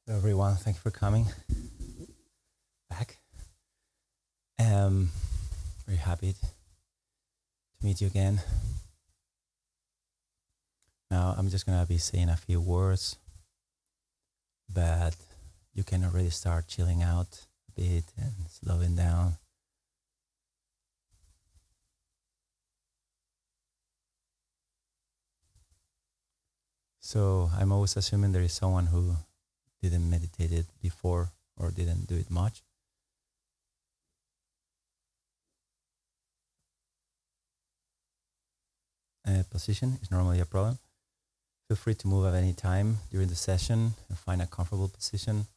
Everyone, thank you for coming back. Very happy to meet you again. Now I'm just gonna be saying a few words, but you can already start chilling out a bit and slowing down. So I'm always assuming there is someone who didn't meditate it before or didn't do it much. Position is normally a problem. Feel free to move at any time during the session and find a comfortable position.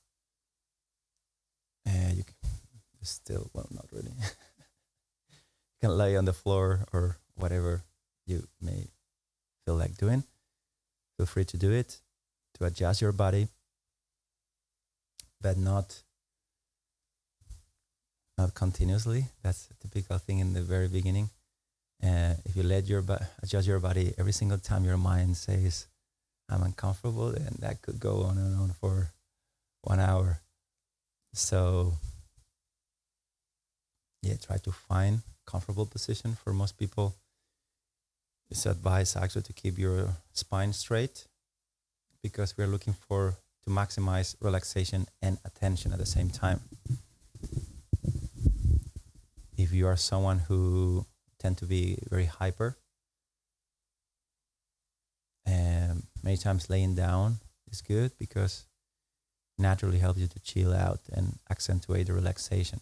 You can still, well, not really. You can lay on the floor or whatever you may feel like doing. Feel free to do it, to adjust your body, but not continuously. That's a typical thing in the very beginning. If you let adjust your body every single time your mind says, I'm uncomfortable, then that could go on and on for 1 hour. So yeah, try to find a comfortable position. For most people, it's advised actually to keep your spine straight because we're looking to maximize relaxation and attention at the same time. If you are someone who tend to be very hyper, and many times laying down is good because it naturally helps you to chill out and accentuate the relaxation.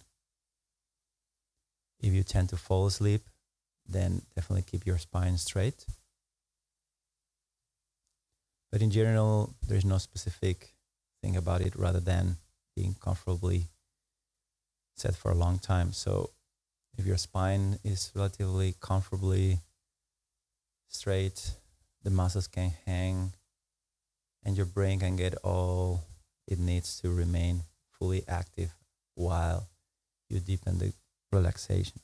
If you tend to fall asleep, then definitely keep your spine straight. But in general, there's no specific thing about it rather than being comfortably set for a long time. So if your spine is relatively comfortably straight, the muscles can hang and your brain can get all it needs to remain fully active while you deepen the relaxation.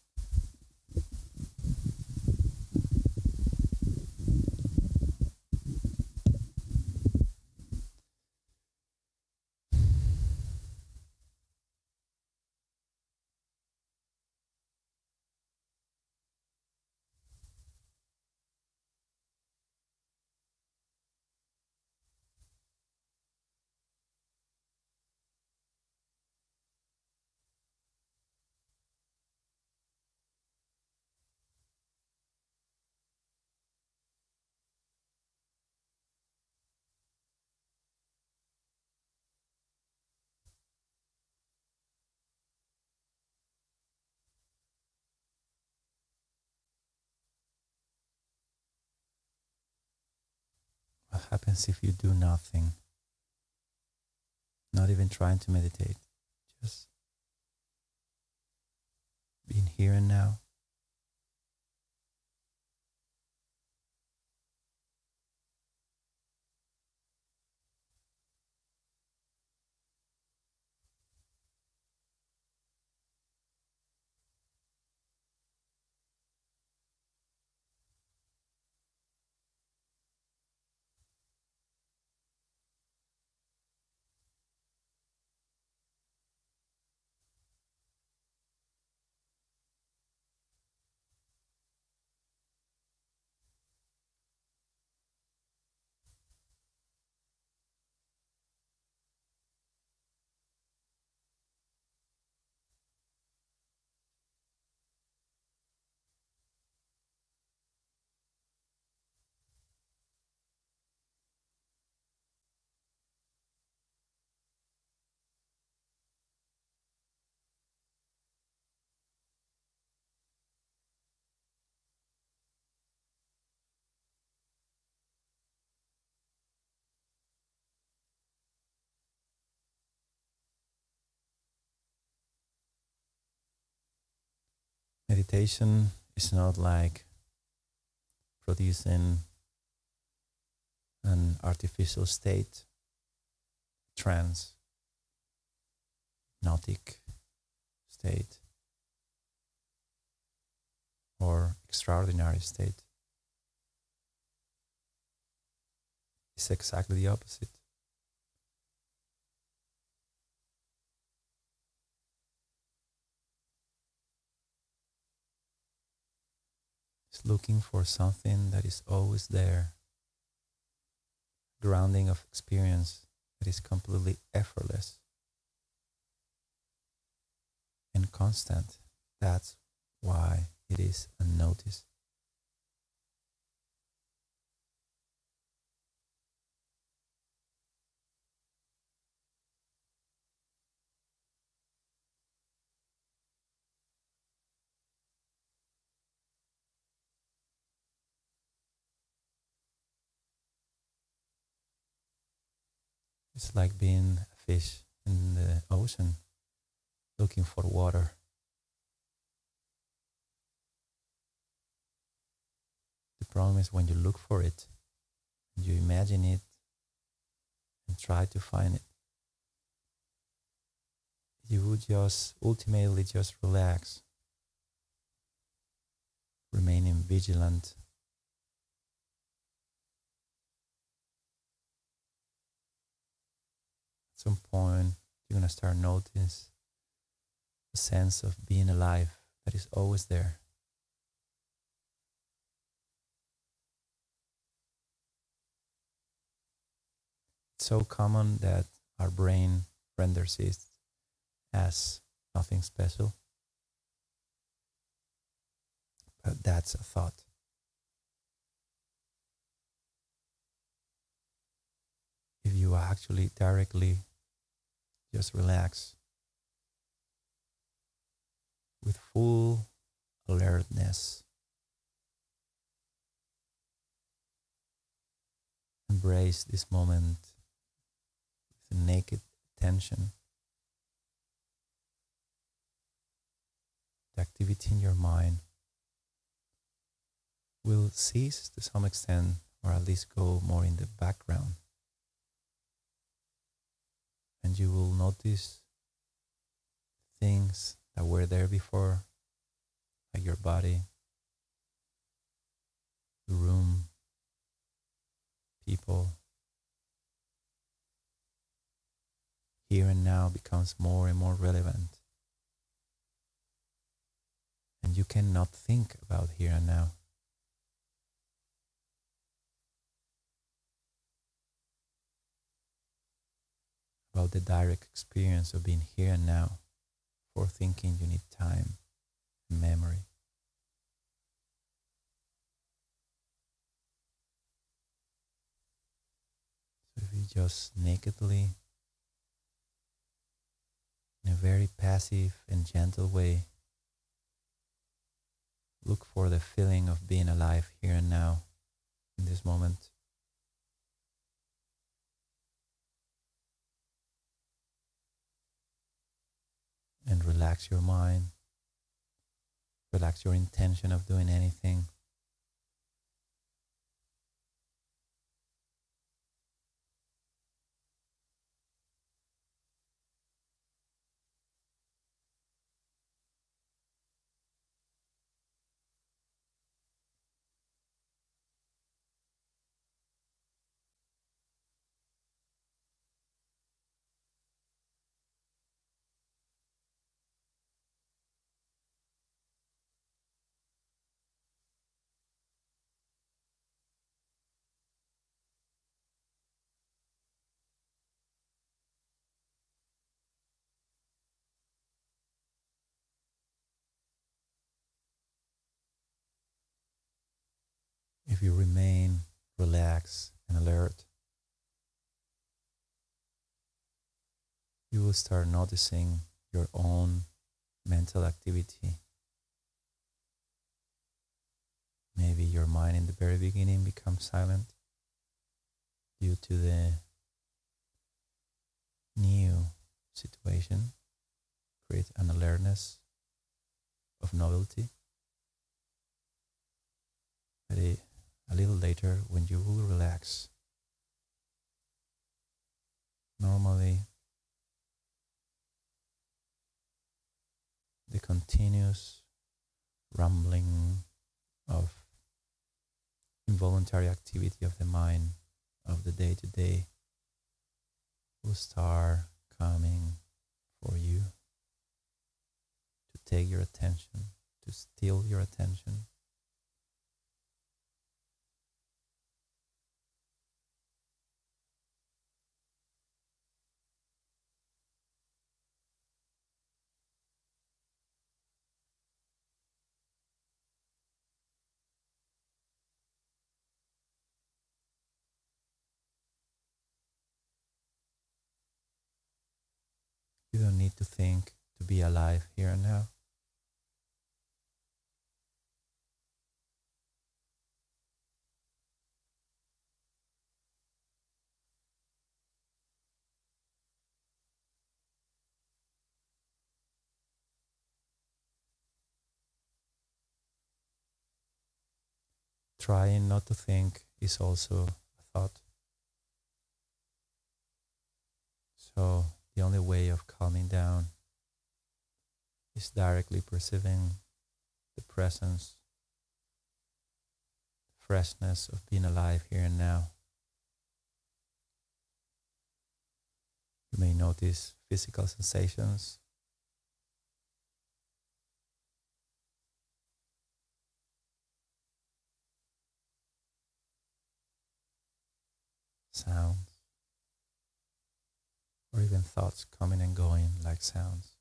What happens if you do nothing? Not even trying to meditate, just being here and now. Meditation is not like producing an artificial state, trance, hypnotic state, or extraordinary state. It's exactly the opposite. is looking for something that is always there, grounding of experience that is completely effortless and constant. That's why it is unnoticed. It's like being a fish in the ocean looking for water. The problem is when you look for it, you imagine it and try to find it, you would just ultimately just relax, remaining vigilant. At some point, you're going to start notice a sense of being alive that is always there. It's so common that our brain renders it as nothing special, but that's a thought. If you actually directly just relax with full alertness, embrace this moment with naked attention, the activity in your mind will cease to some extent, or at least go more in the background. And you will notice things that were there before, like your body, the room, people. Here and now becomes more and more relevant. And you cannot think about here and now. About the direct experience of being here and now. For thinking, you need time and memory. So if you just nakedly, in a very passive and gentle way, look for the feeling of being alive here and now, in this moment. And relax your mind, relax your intention of doing anything. If you remain relaxed and alert, you will start noticing your own mental activity. Maybe your mind in the very beginning becomes silent due to the new situation, create an alertness of novelty. But a little later, when you will relax, normally the continuous rumbling of involuntary activity of the mind of the day to day will start coming for you to take your attention, to steal your attention, to think to be alive here and now. Trying not to think is also a thought. So the only way of calming down is directly perceiving the presence, the freshness of being alive here and now. You may notice physical sensations, sounds, or even thoughts coming and going like sounds.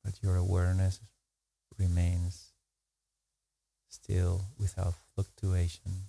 But your awareness remains still without fluctuation.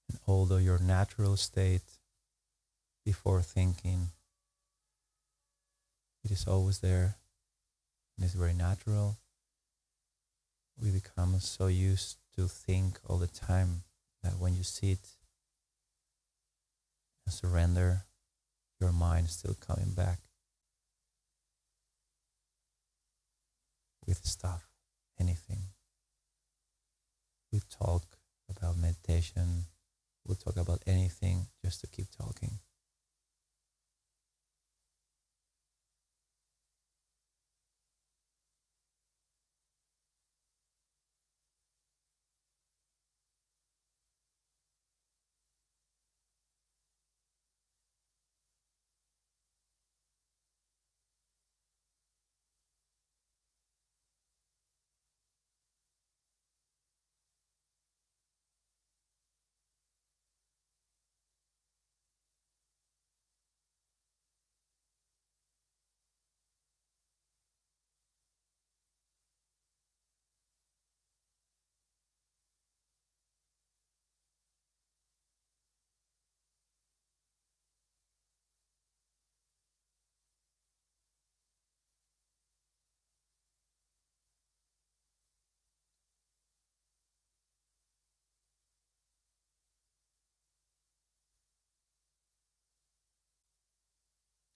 And although your natural state before thinking, it is always there and it's very natural. We become so used to think all the time that when you sit and surrender, your mind is still coming back with stuff, anything. We talk about meditation, we'll talk about anything just to keep talking.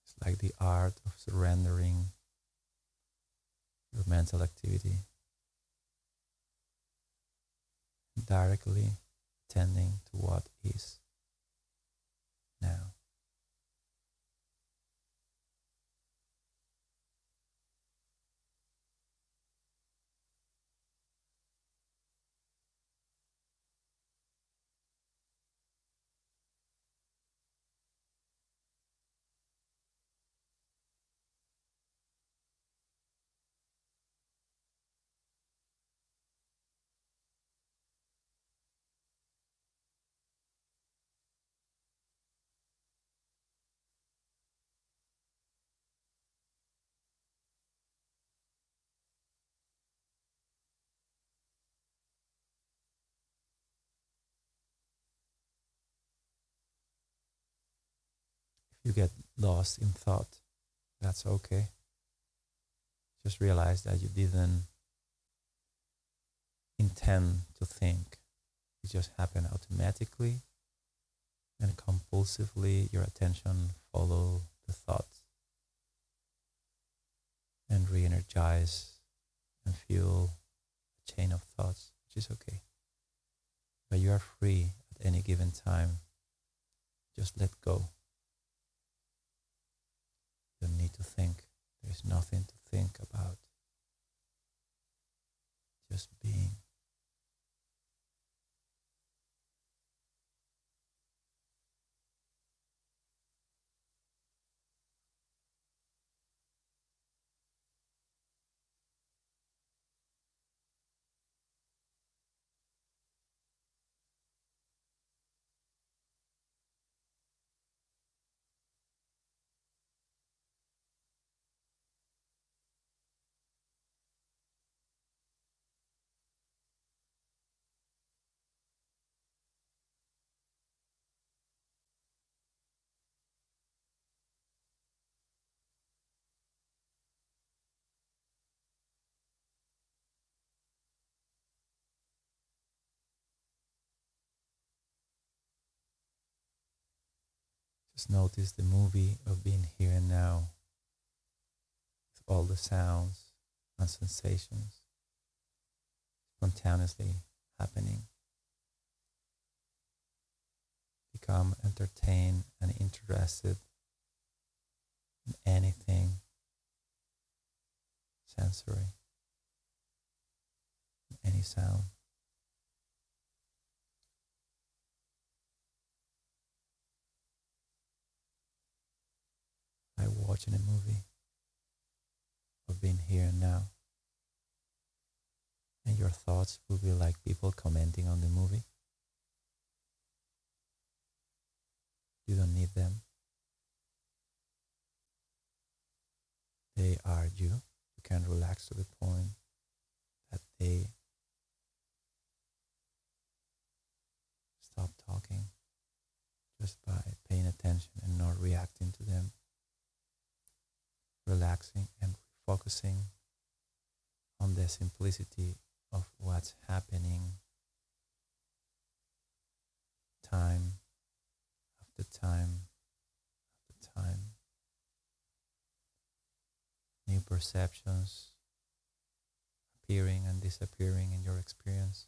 It's like the art of surrendering your mental activity, directly attending to what is now. If you get lost in thought, that's okay. Just realize that you didn't intend to think. It just happened automatically and compulsively your attention follow the thoughts. and re-energize and fuel a chain of thoughts, which is okay. But you are free at any given time. Just let go. You don't need to think. There's nothing to think about. Just being. Just notice the movie of being here and now with all the sounds and sensations spontaneously happening. Become entertained and interested in anything sensory, in any sound. Like watching a movie of being here and now. And your thoughts will be like people commenting on the movie. You don't need them. They are you. You can relax to the point that they stop talking just by paying attention and not reacting to them. Relaxing and focusing on the simplicity of what's happening time after time after time. New perceptions appearing and disappearing in your experience.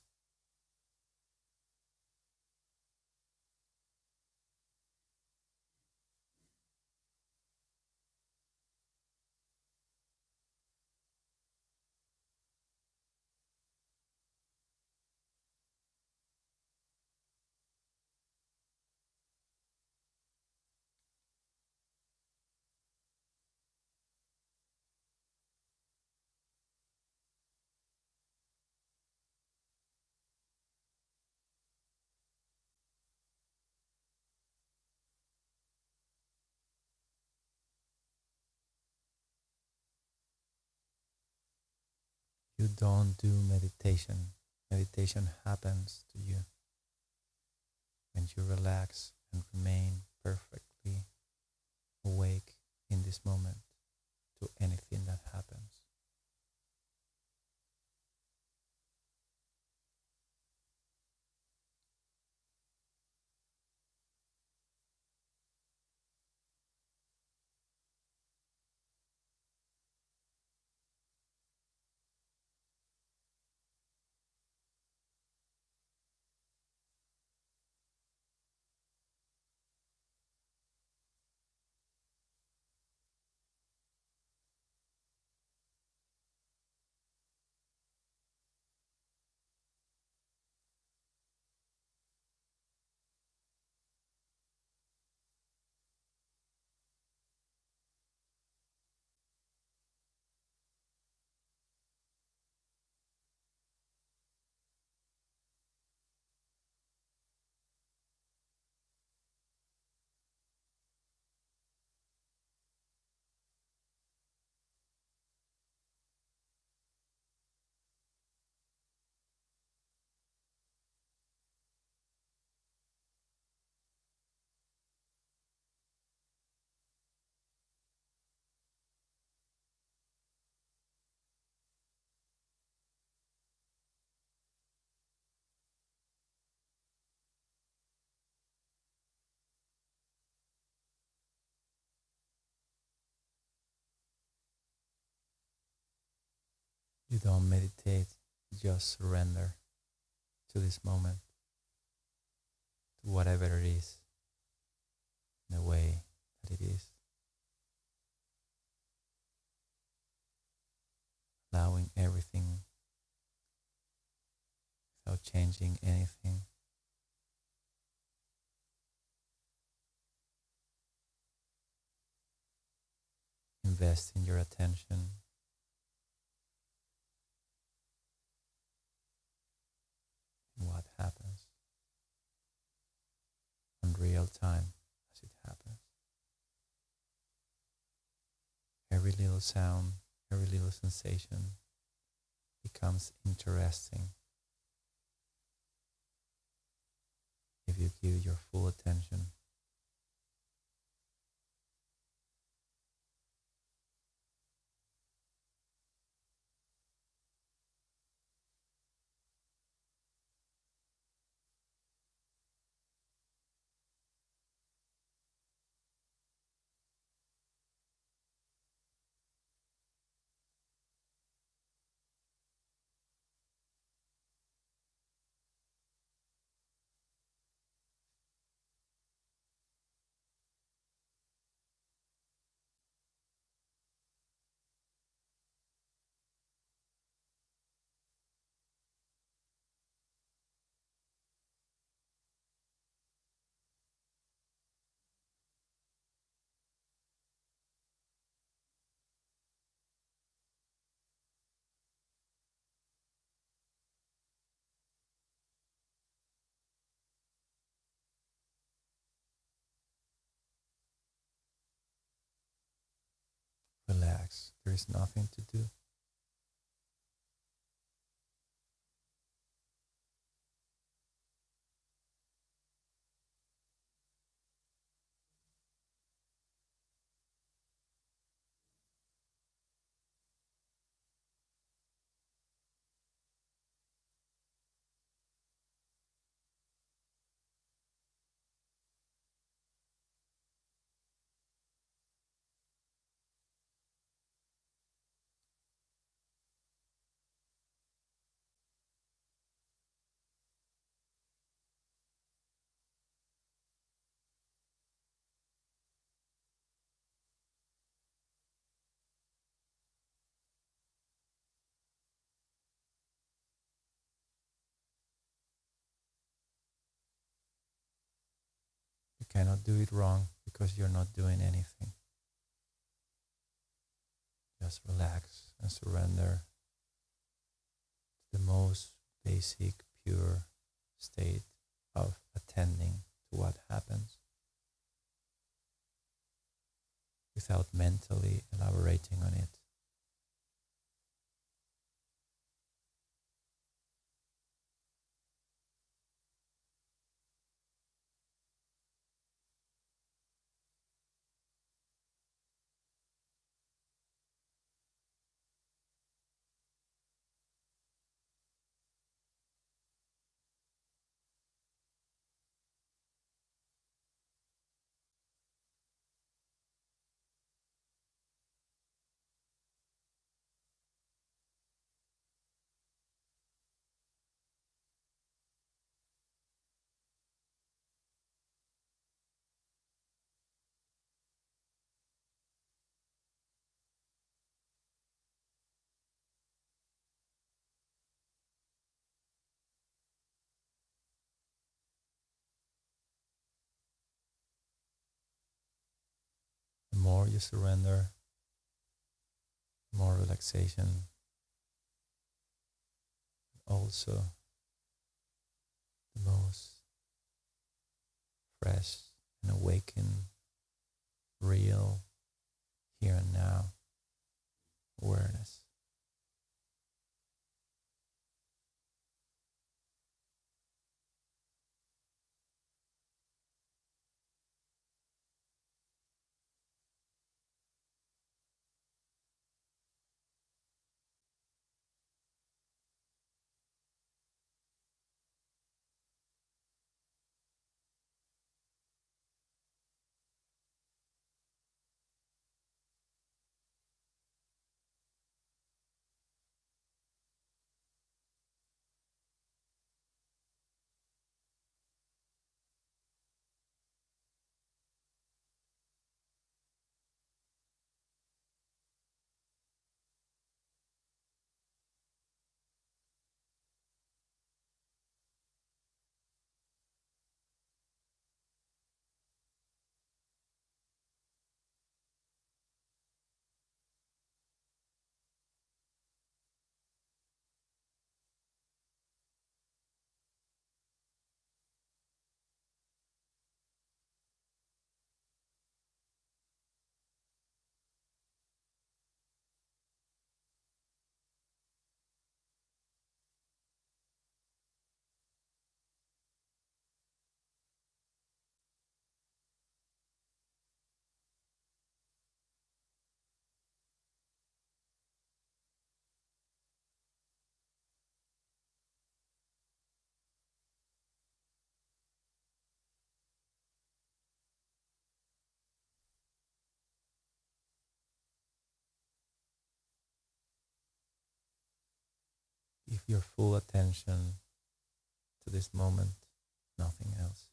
You don't do meditation. Meditation happens to you when you relax and remain perfectly awake in this moment to anything that happens. You don't meditate, you just surrender to this moment, to whatever it is, in the way that it is, allowing everything without changing anything. Invest in your attention in what happens in real time as it happens. Every little sound, every little sensation becomes interesting if you give your full attention. Relax. There is nothing to do. You cannot do it wrong because you're not doing anything. Just relax and surrender to the most basic, pure state of attending to what happens without mentally elaborating on it. The more you surrender, the more relaxation, also the most fresh and awakened, real, here and now awareness. Give your full attention to this moment, nothing else.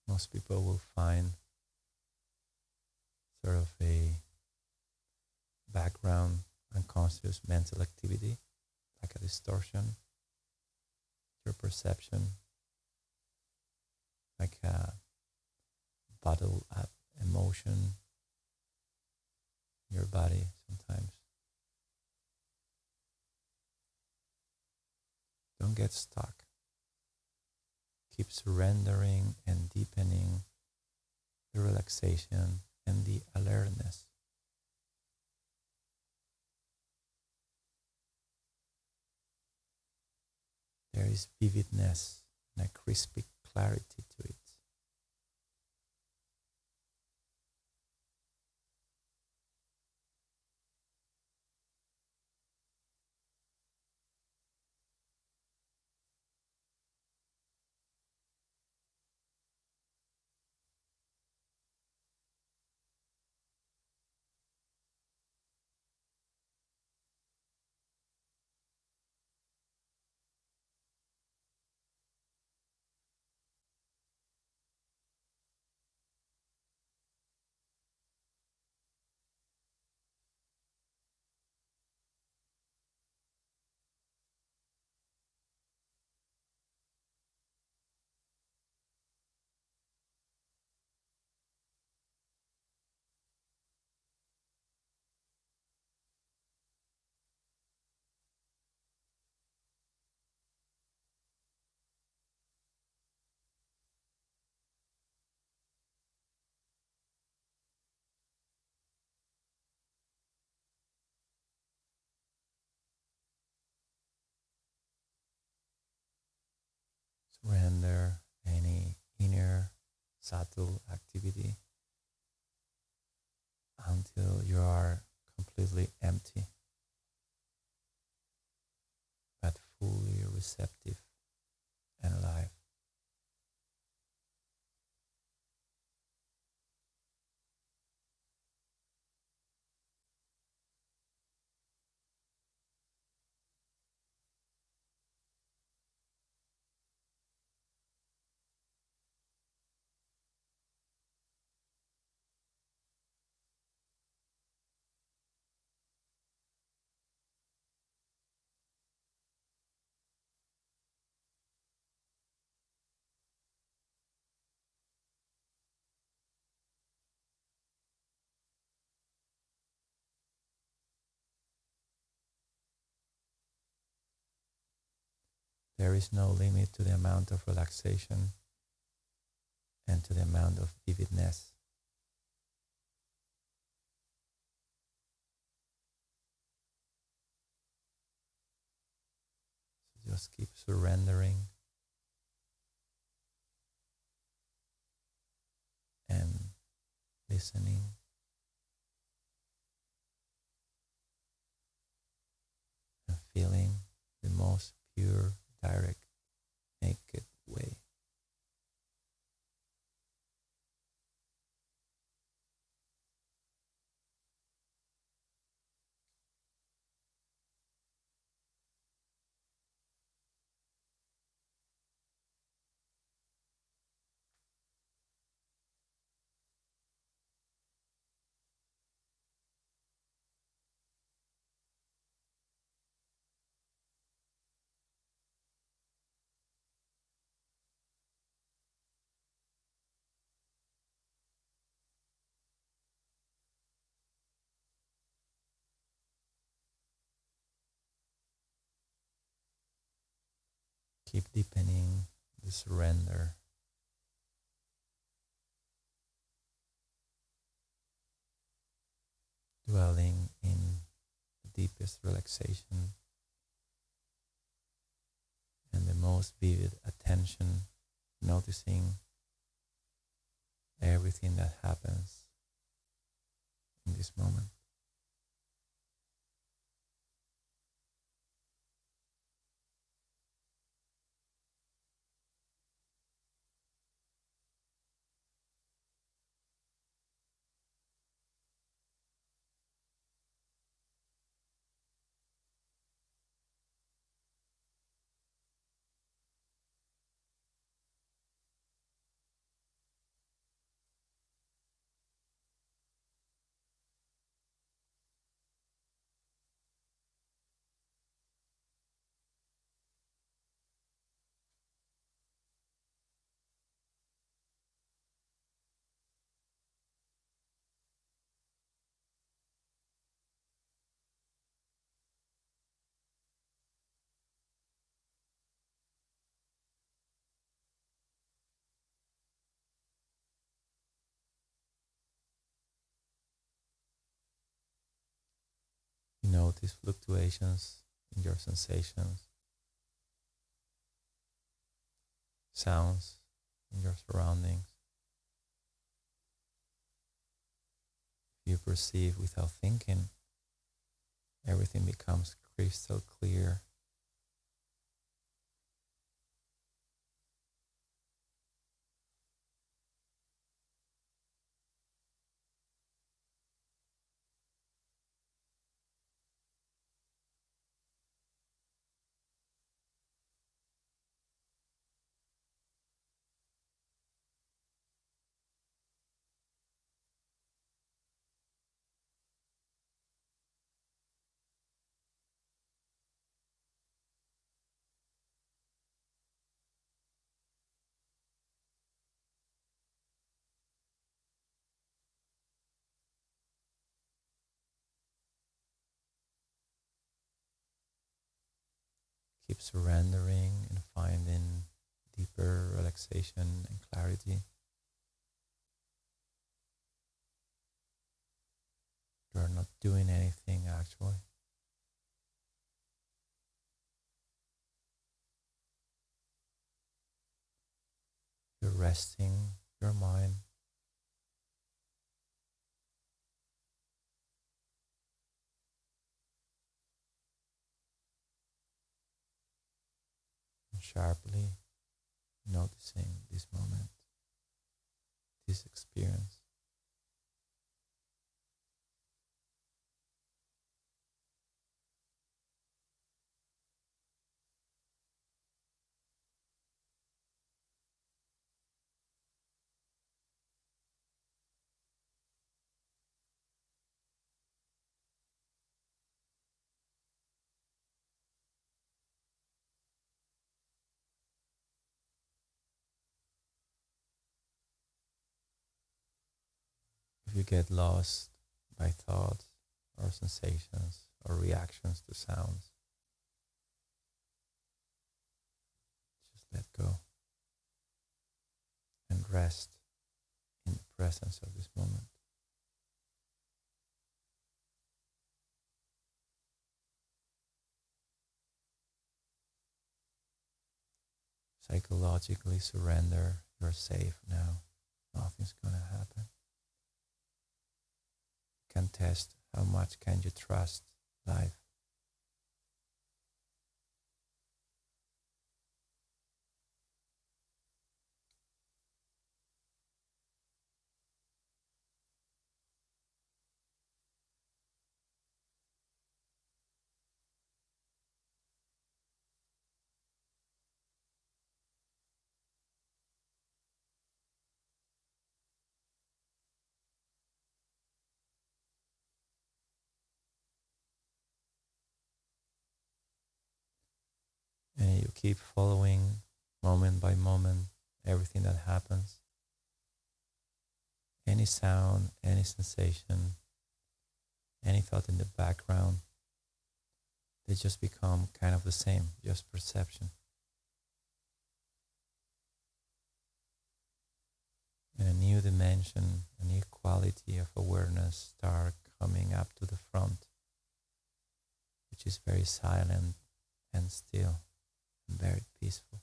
Most people will find sort of a background unconscious mental activity, like a distortion, your perception, like a bottled up emotion in your body sometimes. Don't get stuck. Keep surrendering and deepening the relaxation and the alertness. There is vividness and a crispy clarity to it. Surrender any inner subtle activity until you are completely empty, but fully receptive and alive. There is no limit to the amount of relaxation and to the amount of vividness. So just keep surrendering and listening and feeling the most pure, direct, naked way. Keep deepening the surrender, dwelling in the deepest relaxation and most vivid attention, noticing everything that happens in this moment. You notice fluctuations in your sensations, sounds in your surroundings. If you perceive without thinking, everything becomes crystal clear. Keep surrendering and finding deeper relaxation and clarity. You are not doing anything actually. You're resting your mind. And sharply noticing this moment, this experience. If you get lost by thoughts or sensations or reactions to sounds, just let go and rest in the presence of this moment. Psychologically surrender. You're safe now. Nothing's going to happen. You can test how much can you trust life. And you keep following moment by moment everything that happens. Any sound, any sensation, any thought in the background, they just become kind of the same, just perception. And a new dimension, a new quality of awareness start coming up to the front, which is very silent and still and very peaceful.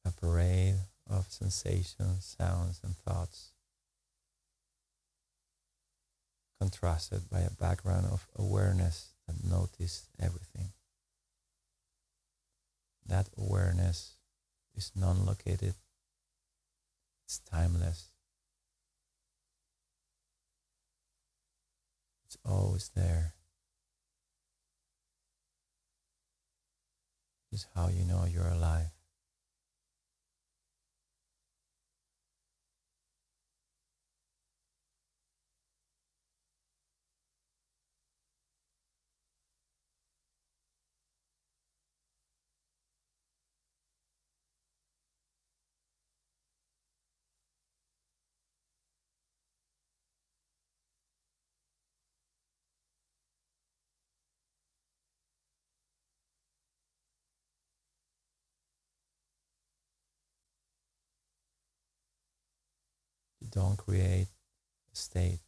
A parade of sensations, sounds, and thoughts, contrasted by a background of awareness that noticed everything. That awareness is non-located, it's timeless, it's always there. It's how you know you're alive. You don't create a state.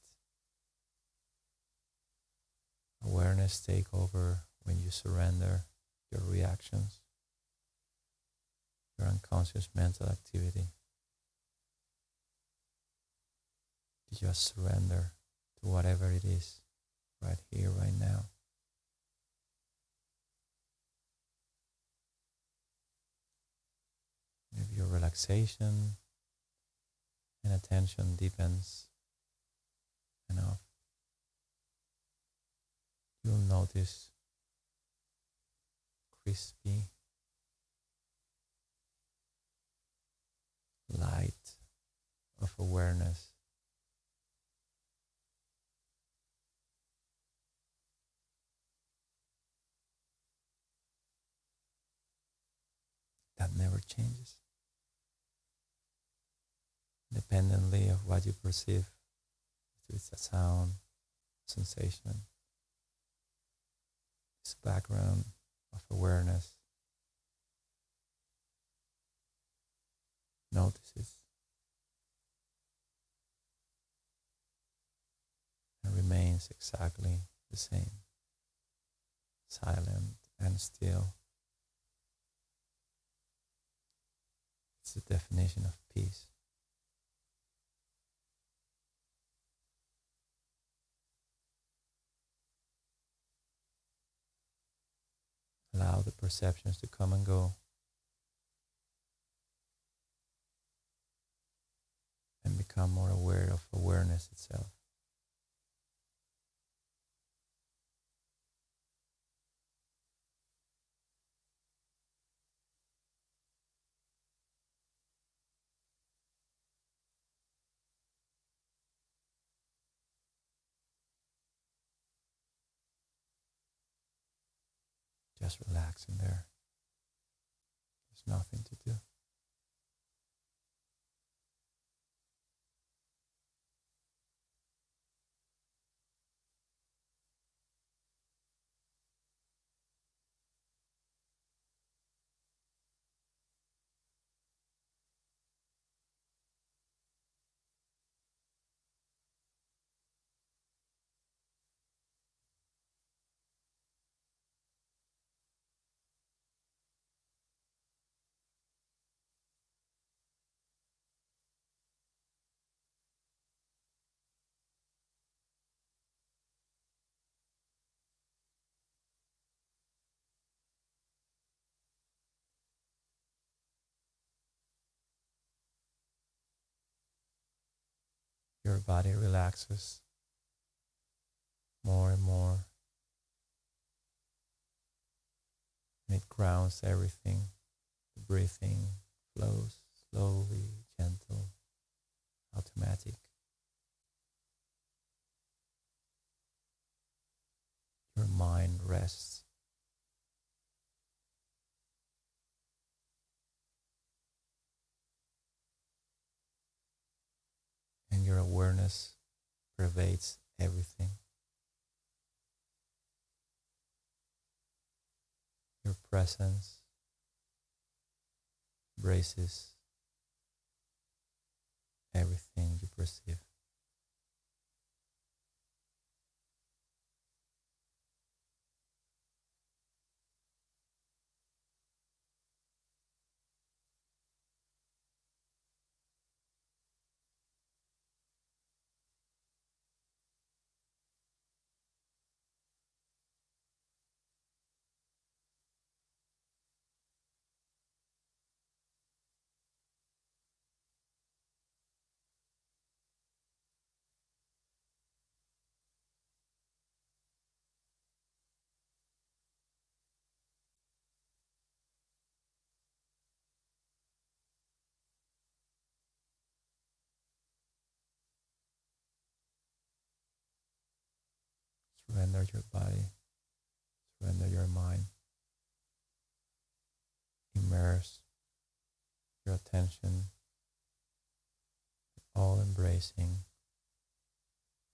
Awareness take over when you surrender your reactions, your unconscious mental activity. You just surrender to whatever it is right here, right now. If your relaxation and attention deepens enough, you'll notice crispy light of awareness that never changes, independently of what you perceive. If it's a sound, sensation, this background of awareness notices and remains exactly the same, silent and still. It's the definition of peace. Allow the perceptions to come and go, and become more aware of awareness itself. Just relax in there. There's nothing to do. Your body relaxes more and more, and it grounds everything The breathing flows slowly, gentle, automatic. Your mind rests, and your awareness pervades everything. Your presence embraces everything you perceive. Surrender your body, surrender your mind, immerse your attention, all embracing,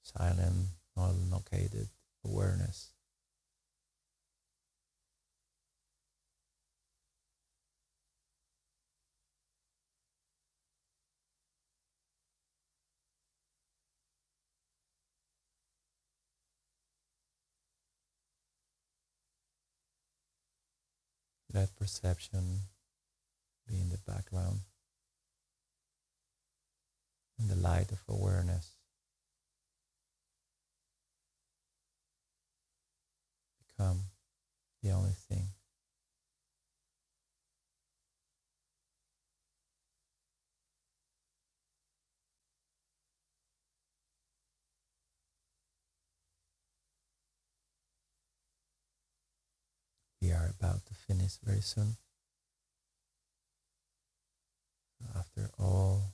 silent, non located awareness. Let perception be in the background, and the light of awareness become the only thing. We are about to finish very soon. After all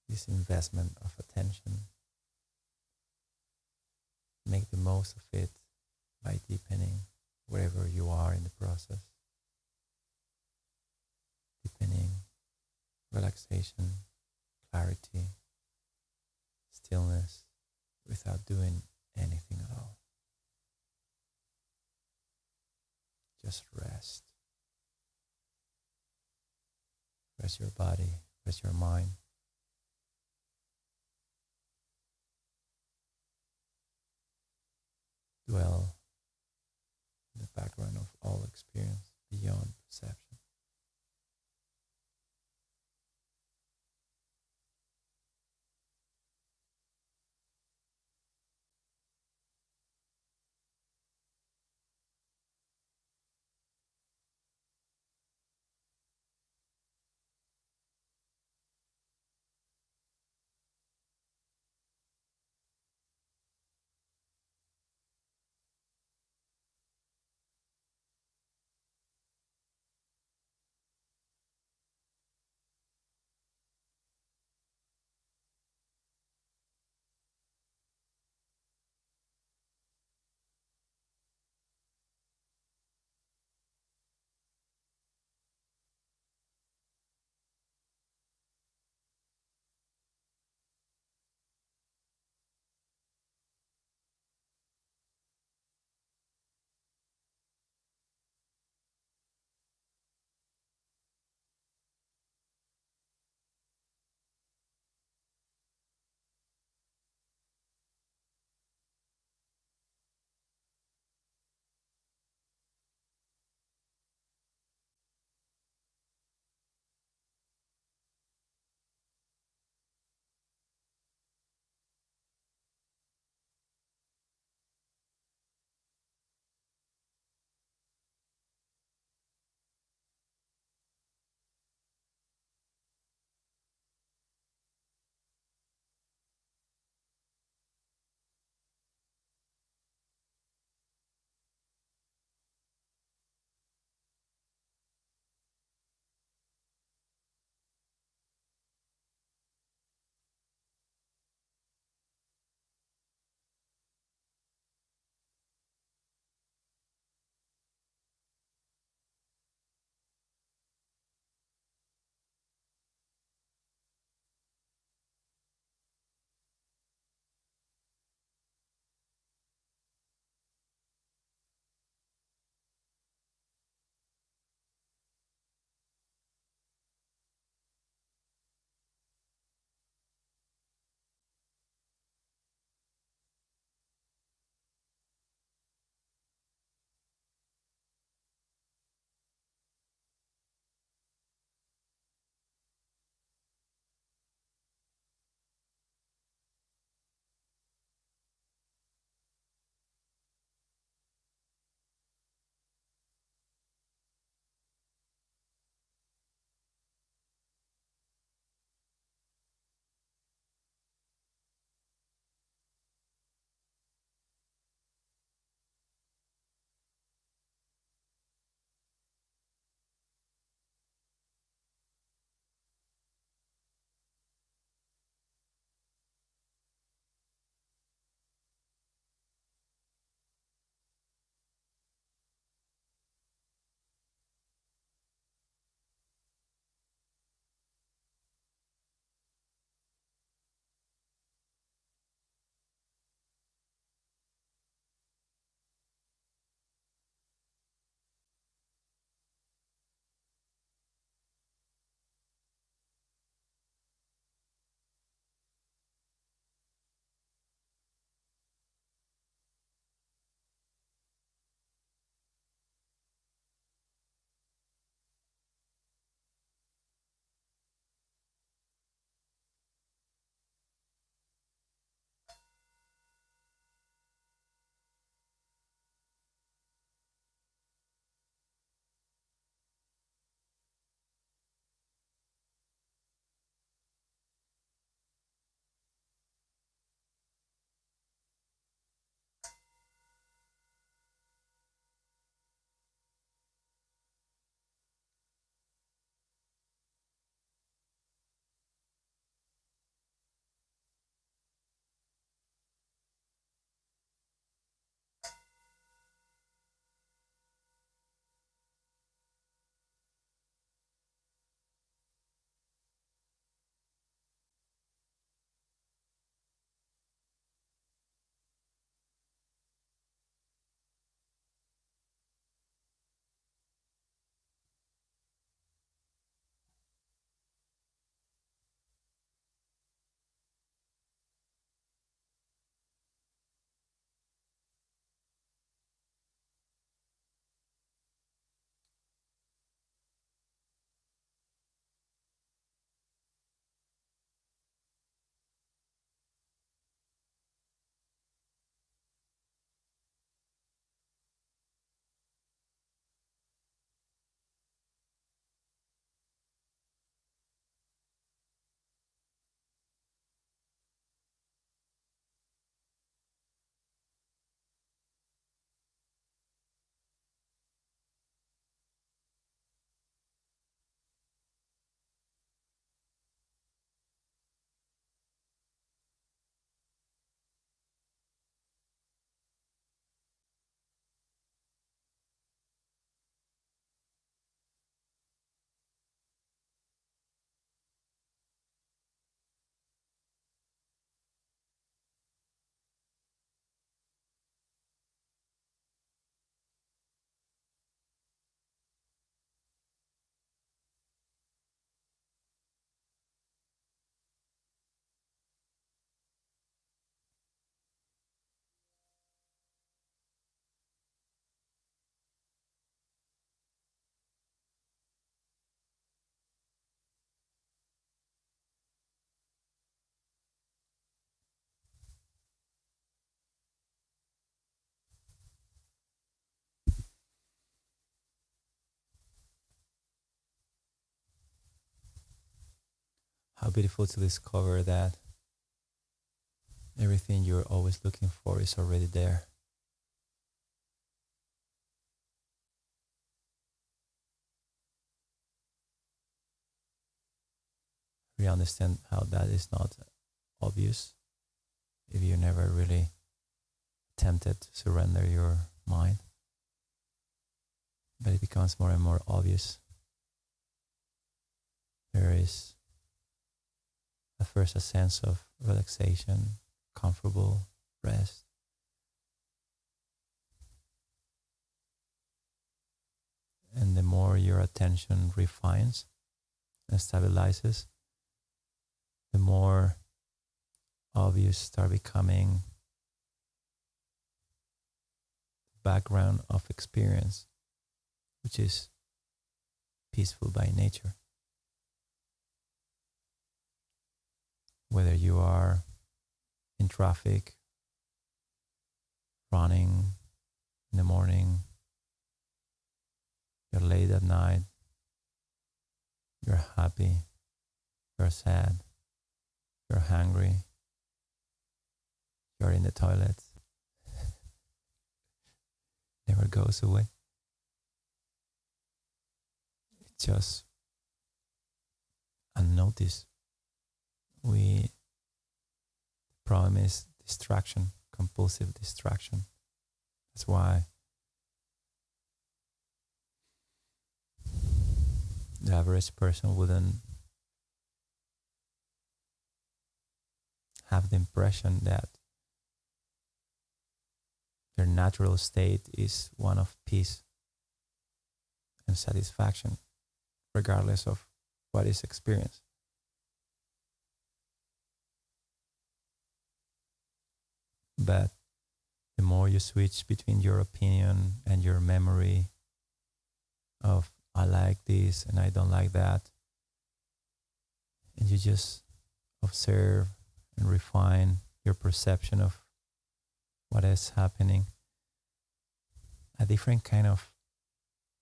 this investment of attention, make the most of it by deepening wherever you are in the process, deepening relaxation, clarity, stillness without doing anything at all. Just rest. Rest your body, rest your mind. Dwell in the background of all experience beyond perception. how beautiful to discover that everything you're always looking for is already there. We understand how that is not obvious if you never really attempted to surrender your mind. But it becomes more and more obvious. There is at first a sense of relaxation, comfortable rest. And the more your attention refines and stabilizes, the more obvious start becoming the background of experience, which is peaceful by nature. Whether you are in traffic, running in the morning, you're late at night, you're happy, you're sad, you're hungry, you're in the toilet, never goes away. It's just unnoticed. The problem is distraction, compulsive distraction. That's why the average person wouldn't have the impression that their natural state is one of peace and satisfaction, regardless of what is experienced. But the more you switch between your opinion and your memory of I like this and I don't like that, and you just observe and refine your perception of what is happening, a different kind of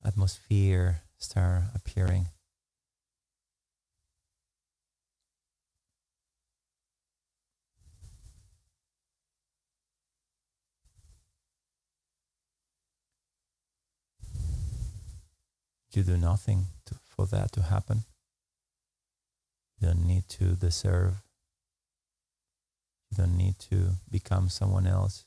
atmosphere start appearing. You do nothing for that to happen. You don't need to deserve. You don't need to become someone else.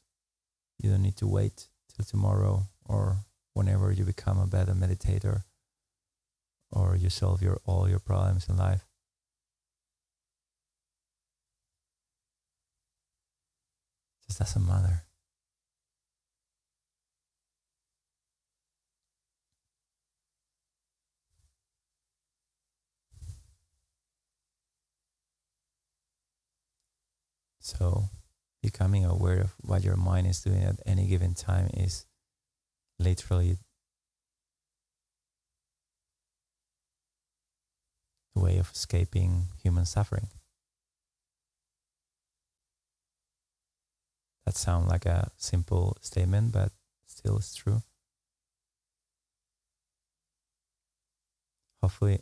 You don't need to wait till tomorrow or whenever you become a better meditator or you solve all your problems in life. It just doesn't matter. So becoming aware of what your mind is doing at any given time is literally the way of escaping human suffering. That sounds like a simple statement, but still it's true. Hopefully,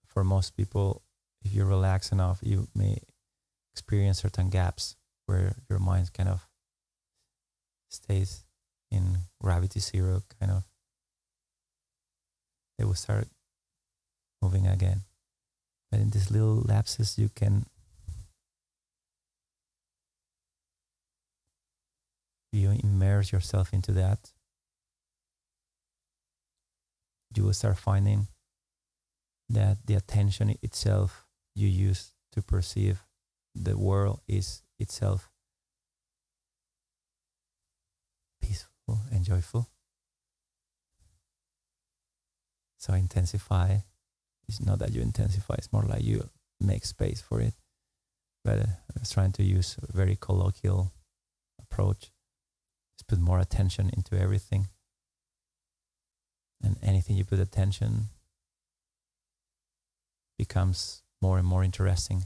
for most people, if you relax enough, you may experience certain gaps where your mind kind of stays in gravity zero, kind of. They will start moving again. But in these little lapses, you immerse yourself into that, you will start finding that the attention itself you use to perceive the world is itself peaceful and joyful. So intensify. It's not that you intensify, it's more like you make space for it. But I was trying to use a very colloquial approach. Just put more attention into everything. And anything you put attention becomes more and more interesting.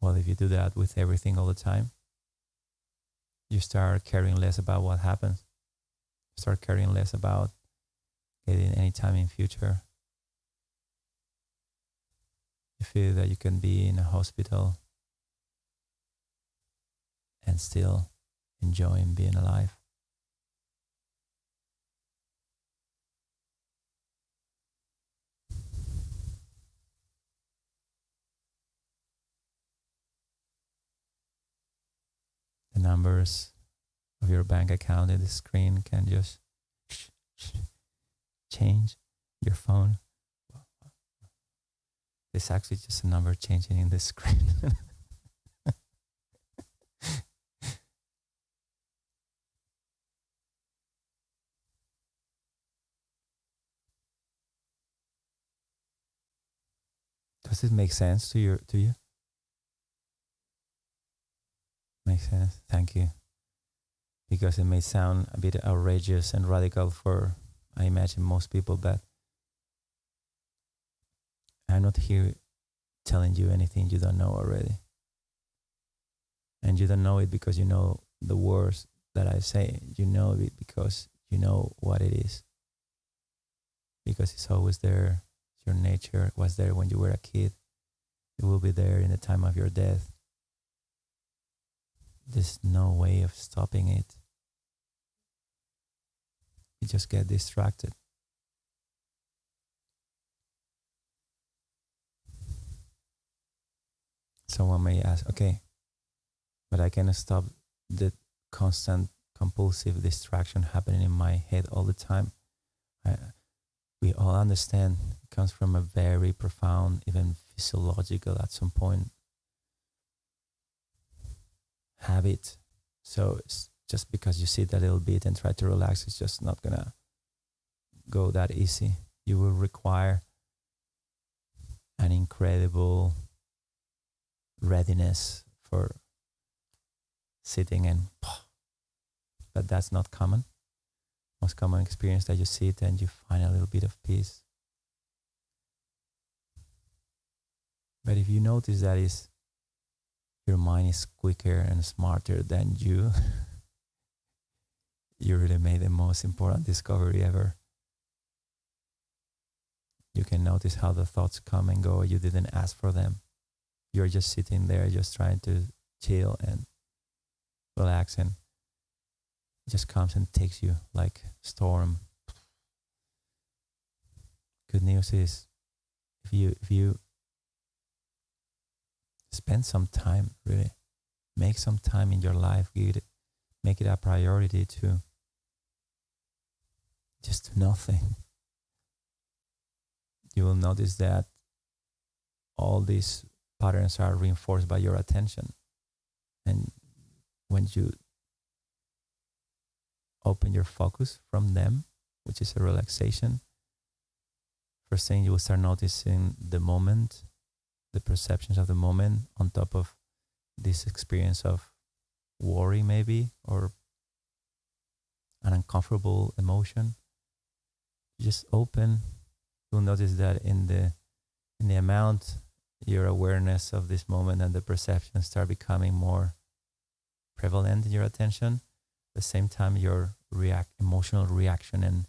Well, if you do that with everything all the time, you start caring less about what happens. You start caring less about getting any time in future. feel that you can be in a hospital and still enjoying being alive. The numbers of your bank account in the screen can just change your phone. It's actually just a number changing in the screen. Does it make sense to you? Makes sense. Thank you. Because it may sound a bit outrageous and radical for, I imagine, most people, but I'm not here telling you anything you don't know already. And you don't know it because you know the words that I say. You know it because you know what it is. Because it's always there. Your nature was there when you were a kid. It will be there in the time of your death. There's no way of stopping it. You just get distracted. Someone may ask, okay, but I cannot stop the constant compulsive distraction happening in my head all the time. We all understand it comes from a very profound, even physiological at some point, habit. So it's just because you sit a little bit and try to relax, it's just not gonna go that easy. You will require an incredible readiness for sitting and, but that's not common. Most common experience that you sit and you find a little bit of peace. But if you notice that your mind is quicker and smarter than you, you really made the most important discovery ever. You can notice how the thoughts come and go. You didn't ask for them. You're just sitting there, just trying to chill and relax, and it just comes and takes you like storm. Good news is, if you spend some time, really make some time in your life, make it a priority to just do nothing. You will notice that all these patterns are reinforced by your attention. And when you open your focus from them, which is a relaxation, first thing you will start noticing the moment, the perceptions of the moment on top of this experience of worry maybe, or an uncomfortable emotion. You just open, you'll notice that in the amount your awareness of this moment and the perceptions start becoming more prevalent in your attention, at the same time your emotional reaction and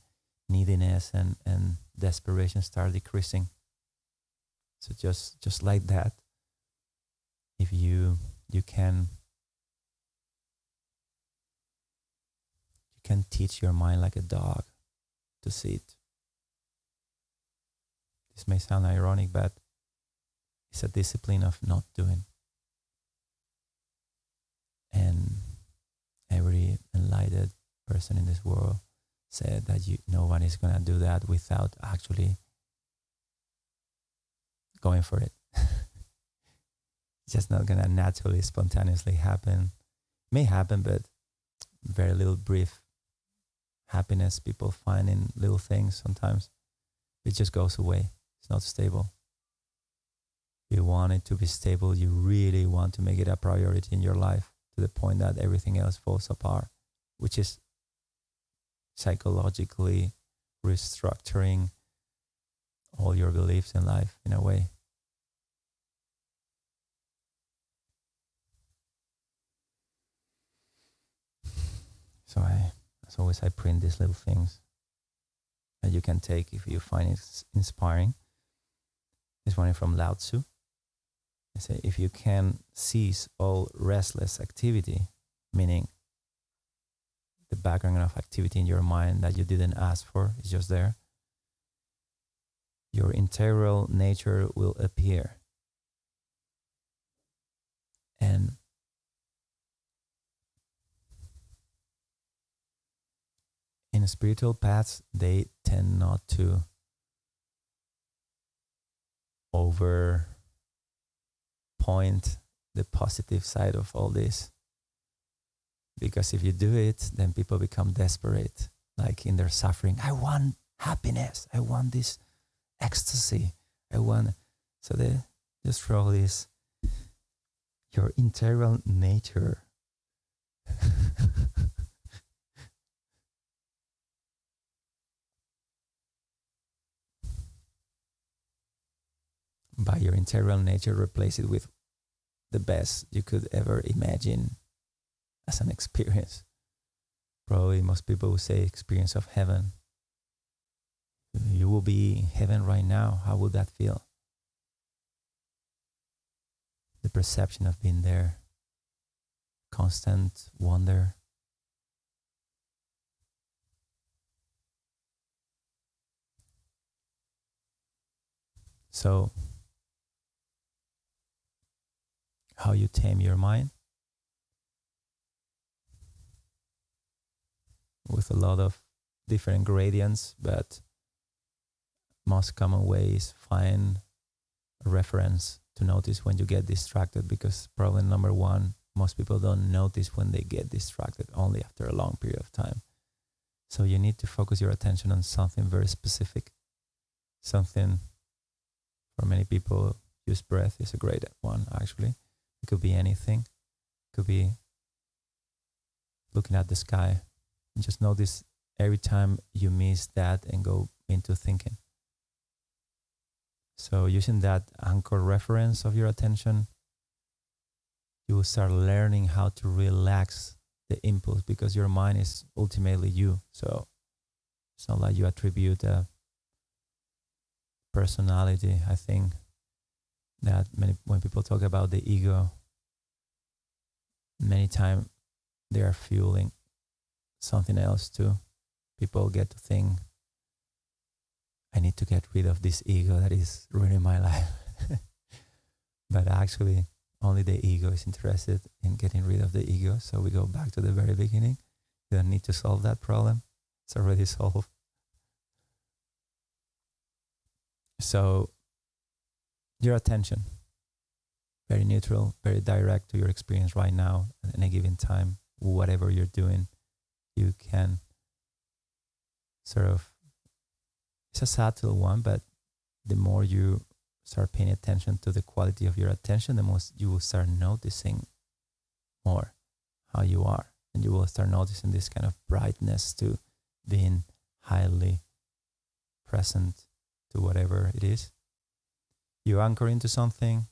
neediness and desperation start decreasing. So just like that, if you can teach your mind like a dog to sit. This may sound ironic, but it's a discipline of not doing. And every enlightened person in this world said that no one is going to do that without actually going for it. It's just not going to naturally, spontaneously happen. It may happen, but very little brief happiness people find in little things sometimes. It just goes away. It's not stable. You want it to be stable. You really want to make it a priority in your life to the point that everything else falls apart, which is psychologically restructuring all your beliefs in life in a way. So as always, I print these little things that you can take if you find it inspiring. This one is from Lucid. I say if you can cease all restless activity, meaning the background of activity in your mind that you didn't ask for is just there, your integral nature will appear. And in spiritual paths, they tend not to over point the positive side of all this. Because if you do it, then people become desperate, like in their suffering. I want happiness. I want this ecstasy. So they just throw this, your integral nature. By your integral nature, replace it with the best you could ever imagine as an experience. Probably most people will say experience of heaven. You will be in heaven right now. How would that feel? The perception of being there, constant wonder. So, how you tame your mind? With a lot of different gradients, but most common way is find a reference to notice when you get distracted, because problem number one, most people don't notice when they get distracted, only after a long period of time. So you need to focus your attention on something very specific. Something, for many people, use breath is a great one, actually. It could be anything. It could be looking at the sky. And just notice every time you miss that and go into thinking. So using that anchor reference of your attention, you will start learning how to relax the impulse, because your mind is ultimately you. So it's not like you attribute a personality. I think that when people talk about the ego, many times they are fueling something else too. People get to think, I need to get rid of this ego that is ruining my life. But actually, only the ego is interested in getting rid of the ego. So we go back to the very beginning. You don't need to solve that problem. It's already solved. So your attention, very neutral, very direct to your experience right now at any given time. Whatever you're doing, you can sort of, it's a subtle one, but the more you start paying attention to the quality of your attention, the most you will start noticing more how you are. And you will start noticing this kind of brightness to being highly present to whatever it is. You anchor into something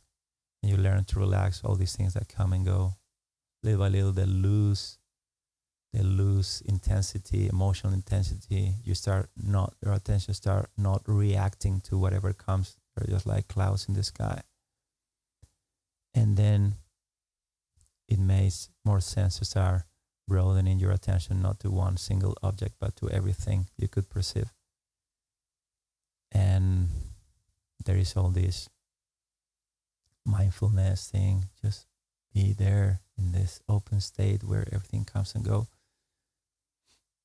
and you learn to relax all these things that come and go. Little by little, they lose intensity, emotional intensity. Your attention start not reacting to whatever comes. They're just like clouds in the sky. And then it makes more sense to start broadening your attention, not to one single object, but to everything you could perceive. And there is all this mindfulness thing, just be there in this open state where everything comes and goes.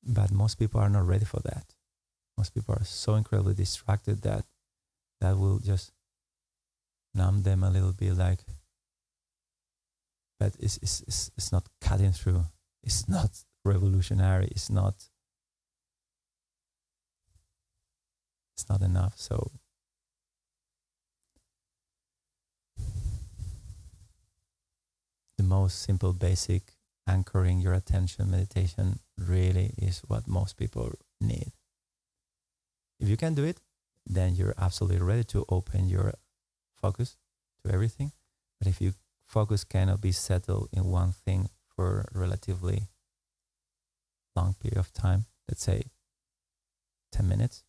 But most people are not ready for that. Most people are so incredibly distracted that will just numb them a little bit, like, but it's not cutting through. It's not revolutionary. It's not enough. So the most simple, basic anchoring your attention meditation really is what most people need. If you can do it, then you're absolutely ready to open your focus to everything. But if your focus cannot be settled in one thing for a relatively long period of time, let's say 10 minutes,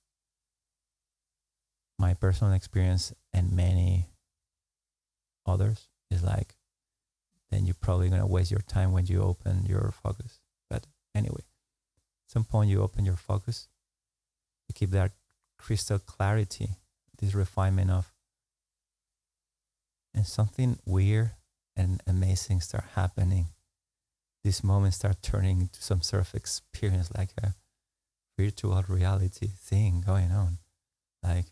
my personal experience and many others, is like, then you're probably going to waste your time when you open your focus. But anyway, at some point you open your focus, you keep that crystal clarity, this refinement of, and something weird and amazing start happening. These moments start turning into some sort of experience, like a virtual reality thing going on. Like,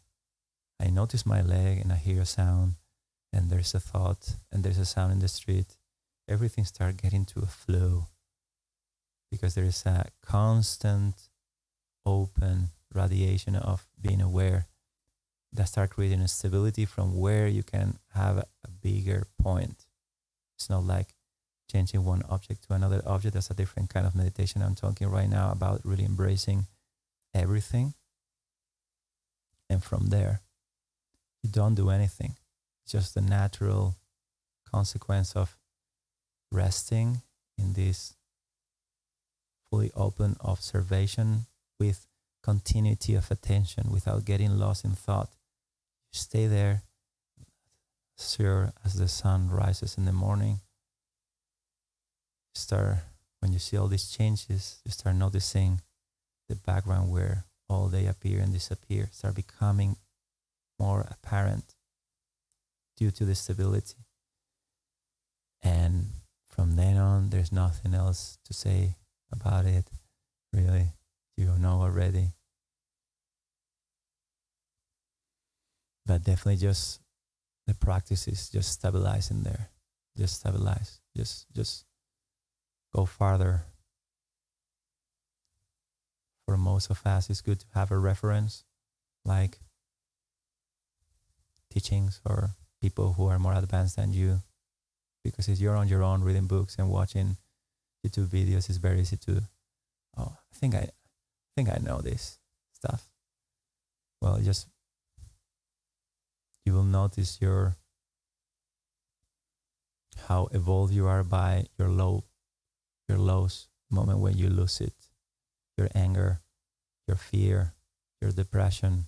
I notice my leg and I hear a sound, and there's a thought and there's a sound in the street. Everything starts getting to a flow because there is a constant open radiation of being aware that start creating a stability from where you can have a bigger point. It's not like changing one object to another object. That's a different kind of meditation. I'm talking right now about really embracing everything. And from there, you don't do anything. It's just the natural consequence of resting in this fully open observation with continuity of attention without getting lost in thought. You stay there, sure, as the sun rises in the morning. When you see all these changes, you start noticing the background where all they appear and disappear start becoming more apparent due to the stability. And from then on, there's nothing else to say about it, really. You know already. But definitely just the practice is just stabilizing there. Just stabilize. Just go farther. For most of us, it's good to have a reference, like teachings or people who are more advanced than you. Because if you're on your own reading books and watching YouTube videos, it's very easy to, I think I know this stuff. Well, just you will notice how evolved you are by your lows moment when you lose it, your anger, your fear, your depression,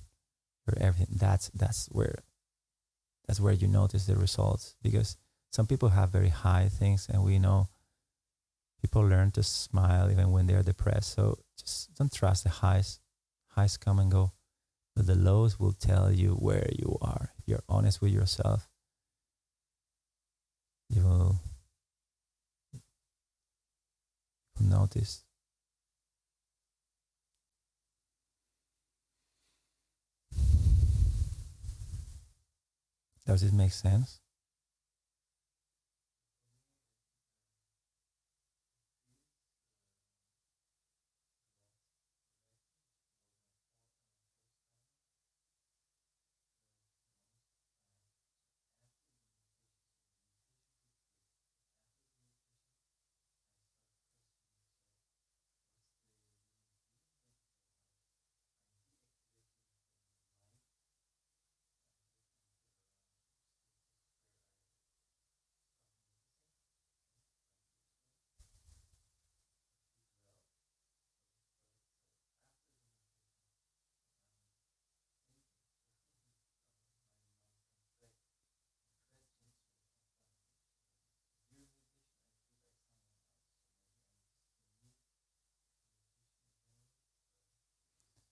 your everything. That's where you notice the results, because some people have very high things, and we know people learn to smile even when they're depressed. So just don't trust the highs. Highs come and go, but the lows will tell you where you are. If you're honest with yourself, you will notice. Does it make sense?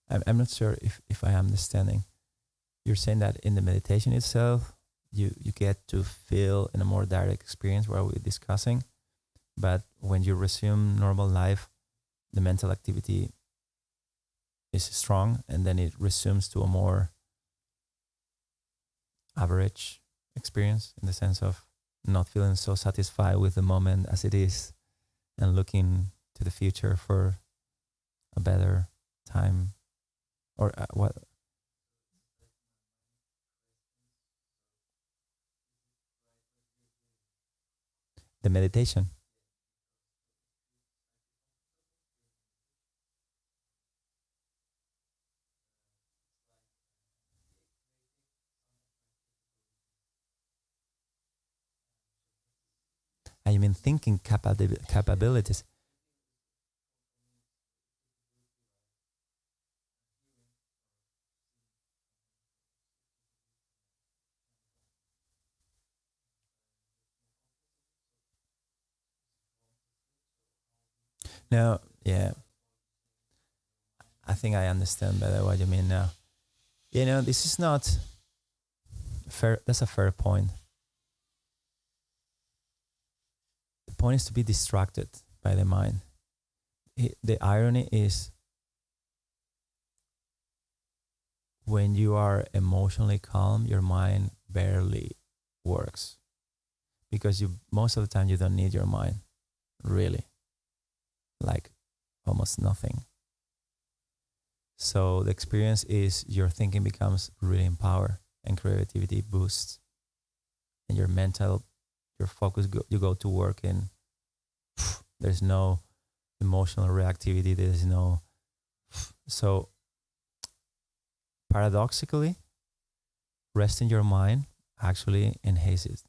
I'm not sure if I am understanding. You're saying that in the meditation itself, you get to feel in a more direct experience what we're discussing. But when you resume normal life, the mental activity is strong, and then it resumes to a more average experience, in the sense of not feeling so satisfied with the moment as it is and looking to the future for a better time. Or what? The meditation. I mean, thinking capabilities. No, yeah, I think I understand better what you mean now. This is not fair. That's a fair point. The point is to be distracted by the mind. The irony is when you are emotionally calm, your mind barely works because you most of the time you don't need your mind, really, like almost nothing. So the experience is your thinking becomes really empowered and creativity boosts, and your focus, you go to work and there's no emotional reactivity. There's no, so paradoxically, resting your mind actually enhances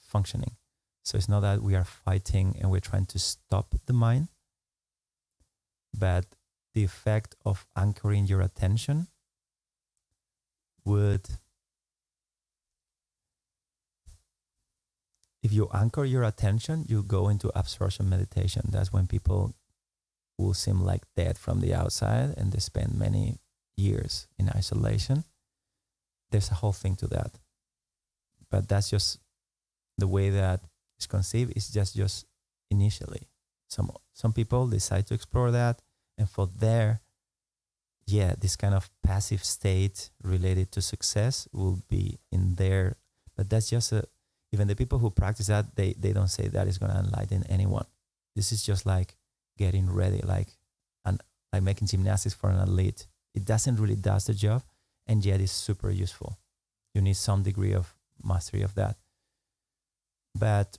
functioning. So it's not that we are fighting and we're trying to stop the mind, but the effect of anchoring your attention would, if you anchor your attention, you go into absorption meditation. That's when people will seem like dead from the outside and they spend many years in isolation. There's a whole thing to that. But that's just the way that it's conceived. It's just initially. Some people decide to explore that, and for there, this kind of passive state related to success will be in there. But that's just even the people who practice that, they don't say that is going to enlighten anyone. This is just like getting ready, like making gymnastics for an athlete. It doesn't really does the job, and yet it's super useful. You need some degree of mastery of that. But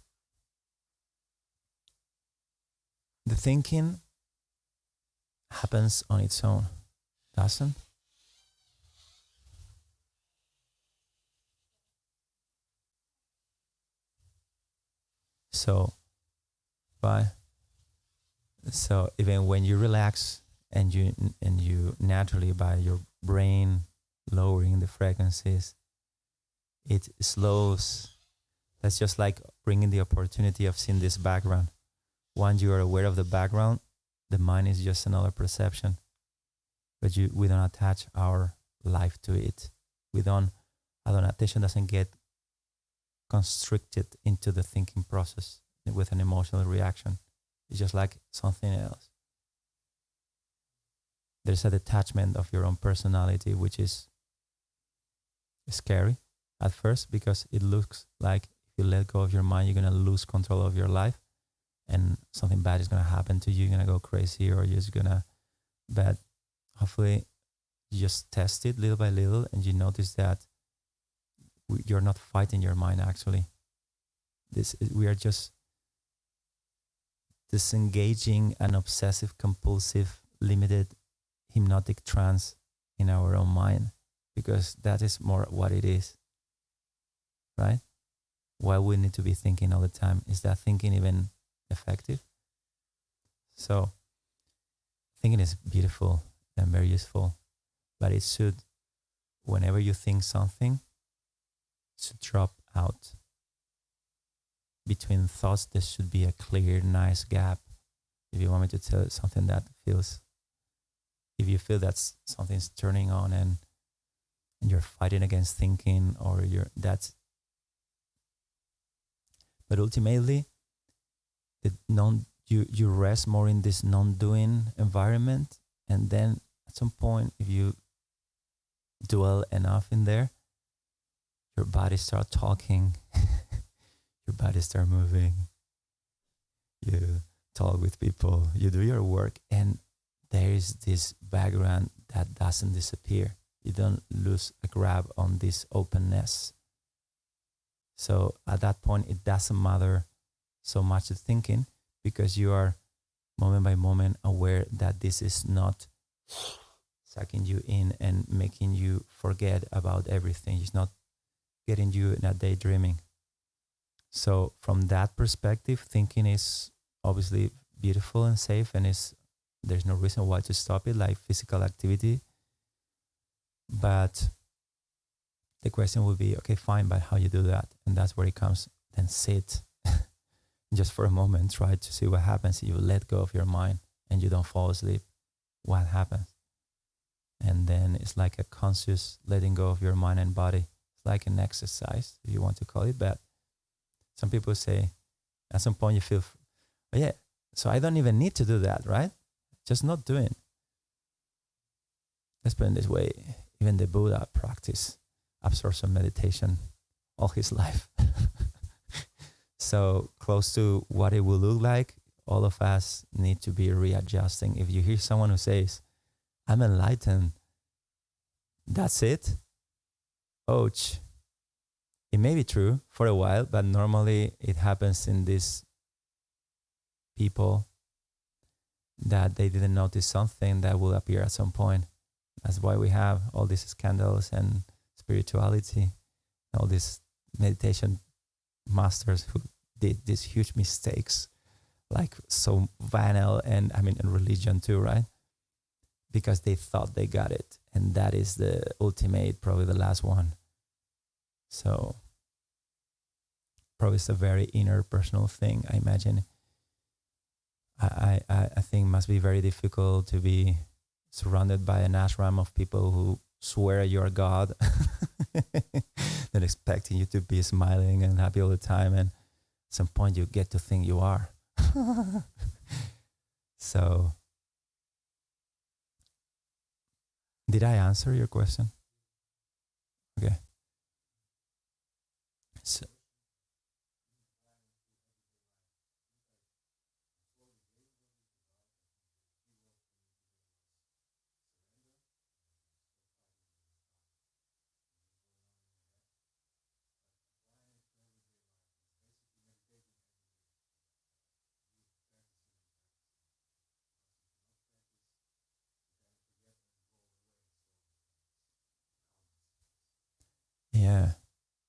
the thinking happens on its own, doesn't? So, so even when you relax and you naturally, by your brain lowering the frequencies, it slows. That's just like bringing the opportunity of seeing this background. Once you are aware of the background, the mind is just another perception, but we don't attach our life to it. Attention doesn't get constricted into the thinking process with an emotional reaction. It's just like something else. There's a detachment of your own personality, which is scary at first because it looks like if you let go of your mind, you're going to lose control of your life and something bad is going to happen to you. You're going to go crazy, or you're just going to, but hopefully you just test it little by little and you notice that you're not fighting your mind actually. We are just disengaging an obsessive, compulsive, limited hypnotic trance in our own mind, because that is more what it is, right? Why we need to be thinking all the time? Is that thinking even effective? So thinking is beautiful and very useful, but it should, whenever you think something, should drop out. Between thoughts, there should be a clear, nice gap. If you want me to tell something that feels, if you feel that something's turning on and you're fighting against thinking, or but ultimately, you rest more in this non-doing environment, and then at some point, if you dwell enough in there, your body start talking, your body start moving, you talk with people, you do your work, and there is this background that doesn't disappear. You don't lose a grab on this openness. So at that point, it doesn't matter so much the thinking, because you are moment by moment aware that this is not sucking you in and making you forget about everything. It's not getting you in a daydreaming. So from that perspective, thinking is obviously beautiful and safe, and there's no reason why to stop it, like physical activity. But the question would be, okay, fine, but how you do that? And that's where it comes. Then sit. Just for a moment, try to see what happens. You let go of your mind and you don't fall asleep. What happens? And then it's like a conscious letting go of your mind and body. It's like an exercise, if you want to call it. But some people say, at some point you feel, oh yeah, so I don't even need to do that, right? Just not doing. Let's put it this way. Even the Buddha practiced absorption meditation all his life. So close to what it will look like, all of us need to be readjusting. If you hear someone who says, I'm enlightened, that's it? Ouch. It may be true for a while, but normally it happens in these people that they didn't notice something that will appear at some point. That's why we have all these scandals and spirituality, all these meditation masters who did these huge mistakes, like so banal, and I mean in religion too, right? Because they thought they got it, and that is the ultimate, probably the last one. So probably it's a very inner personal thing, I imagine. I think it must be very difficult to be surrounded by an ashram of people who swear you're God. They're expecting you to be smiling and happy all the time, and at some point you get to think you are. So, did I answer your question? Okay. So, yeah.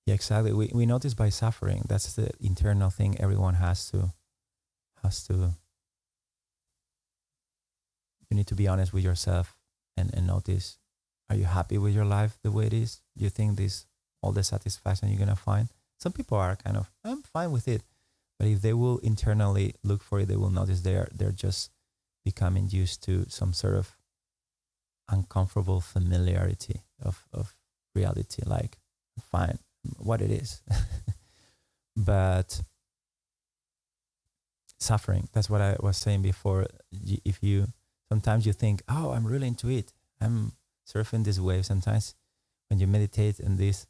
Yeah, exactly. We notice by suffering. That's the internal thing everyone has to. You need to be honest with yourself and notice, are you happy with your life the way it is? Do you think this all the satisfaction you're gonna find? Some people are kind of, I'm fine with it. But if they will internally look for it, they will notice they're just becoming used to some sort of uncomfortable familiarity of reality, like fine, what it is. But suffering, that's what I was saying before. If you sometimes you think, oh, I'm really into it, I'm surfing this wave. Sometimes when you meditate in this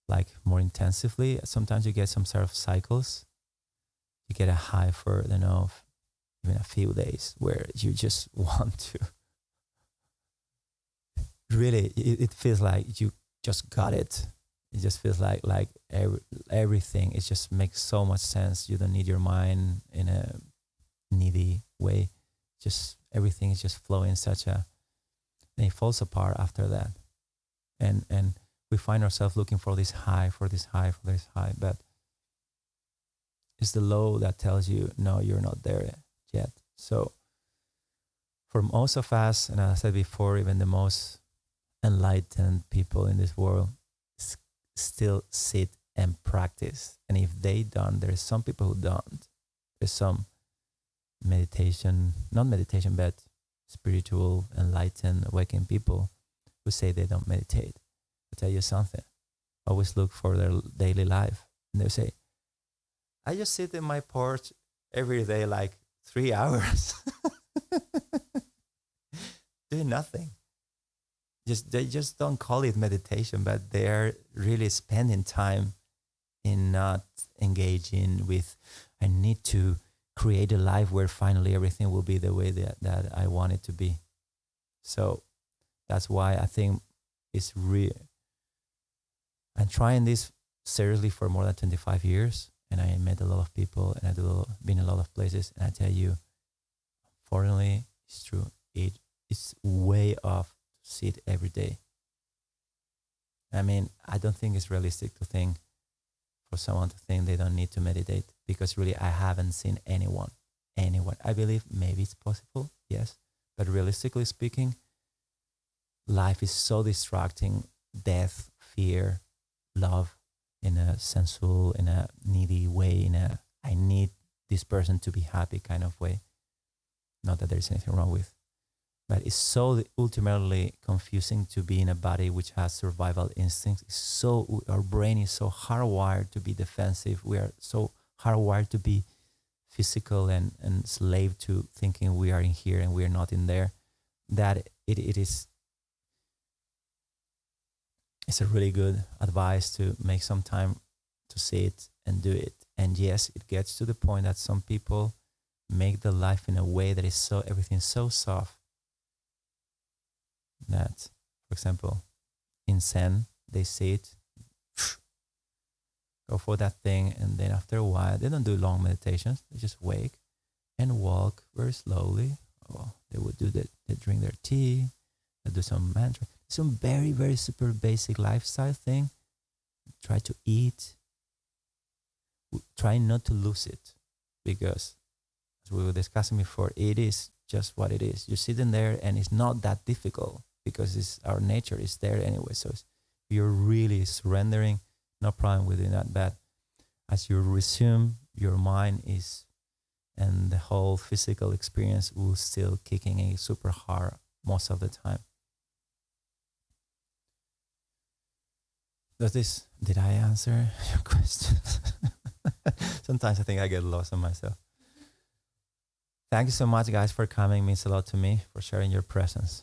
like more intensively, sometimes you get some sort of cycles. You get a high for, even a few days where you just want to really, it feels like you just got it. It just feels like everything, it just makes so much sense. You don't need your mind in a needy way. Just everything is just flowing and it falls apart after that. And we find ourselves looking for this high, but it's the low that tells you, no, you're not there yet. So for most of us, and as I said before, even the most enlightened people in this world still sit and practice. And if they don't, there's some people who don't. There's some not meditation, but spiritual, enlightened, awakened people who say they don't meditate. I'll tell you something. Always look for their daily life. And they say, I just sit in my porch every day like 3 hours. Doing nothing. They just don't call it meditation, but they're really spending time in not engaging with, I need to create a life where finally everything will be the way that I want it to be. So that's why I think it's real. I'm trying this seriously for more than 25 years, and I met a lot of people, and been in a lot of places, and I tell you, unfortunately, it's true. It's way off to sit every day. I mean, I don't think it's realistic to think for someone to think they don't need to meditate, because really I haven't seen anyone. I believe maybe it's possible, yes, but realistically speaking, life is so distracting. Death, fear, love, in a sensual, in a needy way, I need this person to be happy kind of way. Not that there's anything wrong with, but it's so ultimately confusing to be in a body which has survival instincts. It's so, our brain is so hardwired to be defensive. We are so hardwired to be physical and slave to thinking we are in here and we are not in there, that it's a really good advice to make some time to see it and do it. And yes, it gets to the point that some people make the life in a way that is so, everything's so soft that, for example, in Zen, they see it, go for that thing, and then after a while, they don't do long meditations. They just wake and walk very slowly. Oh, they would do that. They drink their tea. They do some mantra, some very, very super basic lifestyle thing. Try to eat. Try not to lose it, because as we were discussing before, it is just what it is. You're sitting there, and it's not that difficult because it's our nature is there anyway. So you're really surrendering. No problem with doing that. But as you resume, your mind is, and the whole physical experience will still kicking in super hard most of the time. Did I answer your questions? Sometimes I think I get lost on myself. Thank you so much, guys, for coming. It means a lot to me, for sharing your presence.